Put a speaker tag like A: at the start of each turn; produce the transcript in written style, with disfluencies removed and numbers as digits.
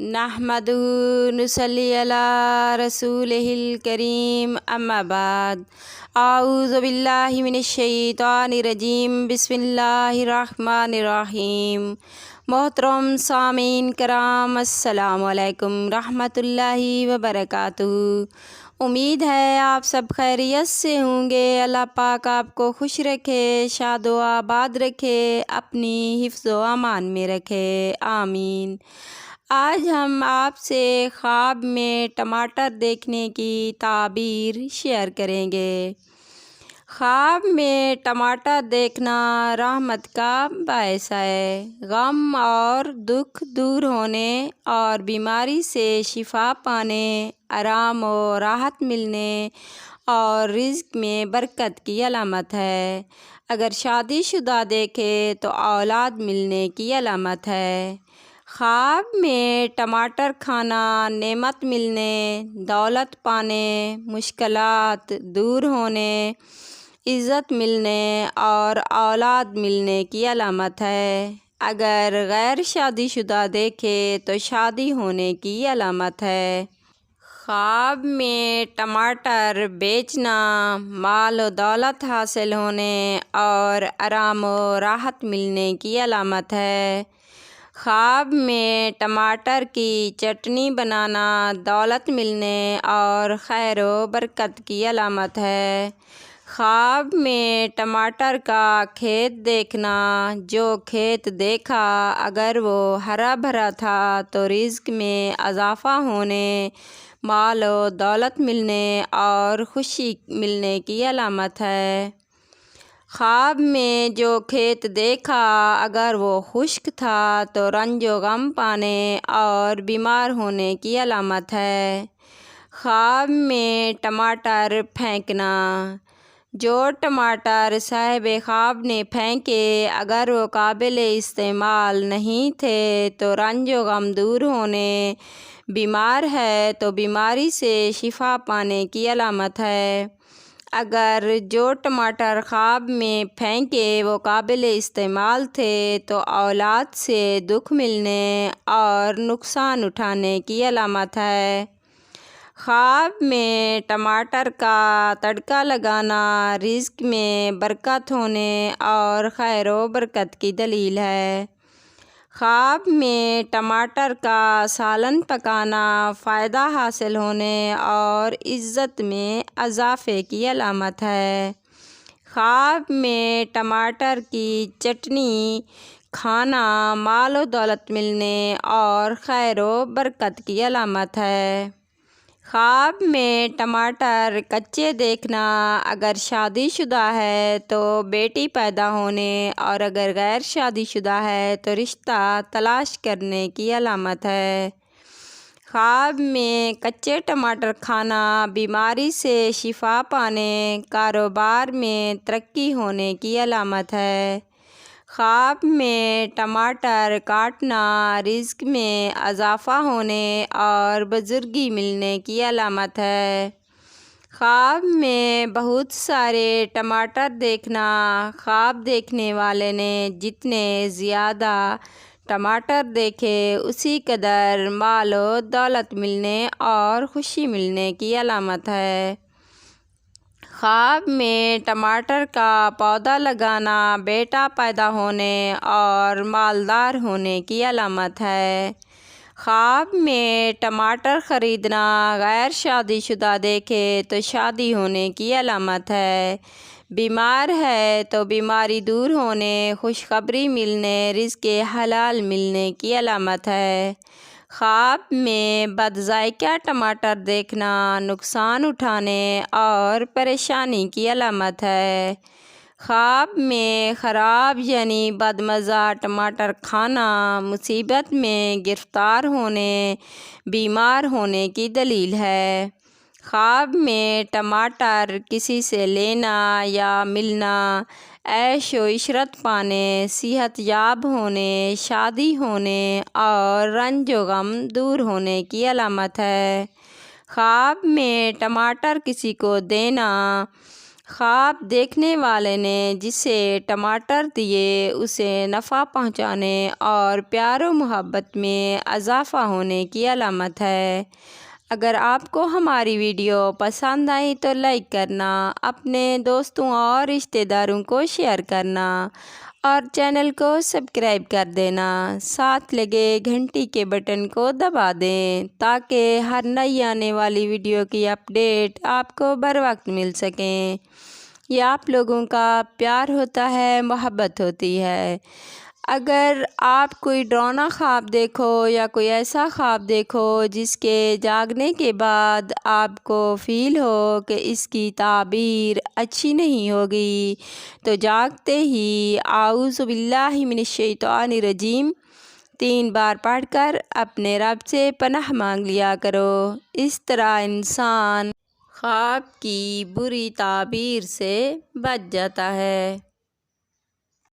A: نحمدہ نصلی علی رسولہ الکریم اما بعد اعوذ باللہ من الشیطان الرجیم بسم اللہ الرحمن الرحیم۔ محترم سامعین کرام السلام علیکم رحمۃ اللہ وبرکاتہ۔ امید ہے آپ سب خیریت سے ہوں گے۔ اللہ پاک آپ کو خوش رکھے، شاد و آباد رکھے، اپنی حفظ و امان میں رکھے، آمین۔ آج ہم آپ سے خواب میں ٹماٹر دیکھنے کی تعبیر شیئر کریں گے۔ خواب میں ٹماٹر دیکھنا رحمت کا باعث ہے۔ غم اور دکھ دور ہونے اور بیماری سے شفا پانے، آرام و راحت ملنے اور رزق میں برکت کی علامت ہے۔ اگر شادی شدہ دیکھے تو اولاد ملنے کی علامت ہے۔ خواب میں ٹماٹر کھانا نعمت ملنے، دولت پانے، مشکلات دور ہونے، عزت ملنے اور اولاد ملنے کی علامت ہے۔ اگر غیر شادی شدہ دیکھے تو شادی ہونے کی علامت ہے۔ خواب میں ٹماٹر بیچنا مال و دولت حاصل ہونے اور آرام و راحت ملنے کی علامت ہے۔ خواب میں ٹماٹر کی چٹنی بنانا دولت ملنے اور خیر و برکت کی علامت ہے۔ خواب میں ٹماٹر کا کھیت دیکھنا، جو کھیت دیکھا اگر وہ ہرا بھرا تھا تو رزق میں اضافہ ہونے، مال و دولت ملنے اور خوشی ملنے کی علامت ہے۔ خواب میں جو کھیت دیکھا اگر وہ خشک تھا تو رنج و غم پانے اور بیمار ہونے کی علامت ہے۔ خواب میں ٹماٹر پھینکنا، جو ٹماٹر صاحب خواب نے پھینکے اگر وہ قابل استعمال نہیں تھے تو رنج و غم دور ہونے، بیمار ہے تو بیماری سے شفا پانے کی علامت ہے۔ اگر جو ٹماٹر خواب میں پھینکے وہ قابل استعمال تھے تو اولاد سے دکھ ملنے اور نقصان اٹھانے کی علامت ہے۔ خواب میں ٹماٹر کا تڑکا لگانا رزق میں برکت ہونے اور خیر و برکت کی دلیل ہے۔ خواب میں ٹماٹر کا سالن پکانا فائدہ حاصل ہونے اور عزت میں اضافے کی علامت ہے۔ خواب میں ٹماٹر کی چٹنی کھانا مال و دولت ملنے اور خیر و برکت کی علامت ہے۔ خواب میں ٹماٹر کچے دیکھنا، اگر شادی شدہ ہے تو بیٹی پیدا ہونے اور اگر غیر شادی شدہ ہے تو رشتہ تلاش کرنے کی علامت ہے۔ خواب میں کچے ٹماٹر کھانا بیماری سے شفا پانے، کاروبار میں ترقی ہونے کی علامت ہے۔ خواب میں ٹماٹر کاٹنا رزق میں اضافہ ہونے اور بزرگی ملنے کی علامت ہے۔ خواب میں بہت سارے ٹماٹر دیکھنا، خواب دیکھنے والے نے جتنے زیادہ ٹماٹر دیکھے اسی قدر مال و دولت ملنے اور خوشی ملنے کی علامت ہے۔ خواب میں ٹماٹر کا پودا لگانا بیٹا پیدا ہونے اور مالدار ہونے کی علامت ہے۔ خواب میں ٹماٹر خریدنا غیر شادی شدہ دیکھے تو شادی ہونے کی علامت ہے۔ بیمار ہے تو بیماری دور ہونے، خوشخبری ملنے، رزق حلال ملنے کی علامت ہے۔ خواب میں بد ذائقہ ٹماٹر دیکھنا نقصان اٹھانے اور پریشانی کی علامت ہے۔ خواب میں خراب یعنی بد مزہ ٹماٹر کھانا مصیبت میں گرفتار ہونے، بیمار ہونے کی دلیل ہے۔ خواب میں ٹماٹر کسی سے لینا یا ملنا، عیش و عشرت پانے، صحت یاب ہونے، شادی ہونے اور رنج و غم دور ہونے کی علامت ہے۔ خواب میں ٹماٹر کسی کو دینا، خواب دیکھنے والے نے جسے ٹماٹر دیے اسے نفع پہنچانے اور پیار و محبت میں اضافہ ہونے کی علامت ہے۔ اگر آپ کو ہماری ویڈیو پسند آئی تو لائک کرنا، اپنے دوستوں اور رشتہ داروں کو شیئر کرنا اور چینل کو سبسکرائب کر دینا، ساتھ لگے گھنٹی کے بٹن کو دبا دیں تاکہ ہر نئی آنے والی ویڈیو کی اپڈیٹ آپ کو بر وقت مل سکیں۔ یہ آپ لوگوں کا پیار ہوتا ہے، محبت ہوتی ہے۔ اگر آپ کوئی ڈراؤنا خواب دیکھو یا کوئی ایسا خواب دیکھو جس کے جاگنے کے بعد آپ کو فیل ہو کہ اس کی تعبیر اچھی نہیں ہوگی تو جاگتے ہی اعوذ باللہ من الشیطان الرجیم 3 بار پڑھ کر اپنے رب سے پناہ مانگ لیا کرو۔ اس طرح انسان خواب کی بری تعبیر سے بچ جاتا ہے۔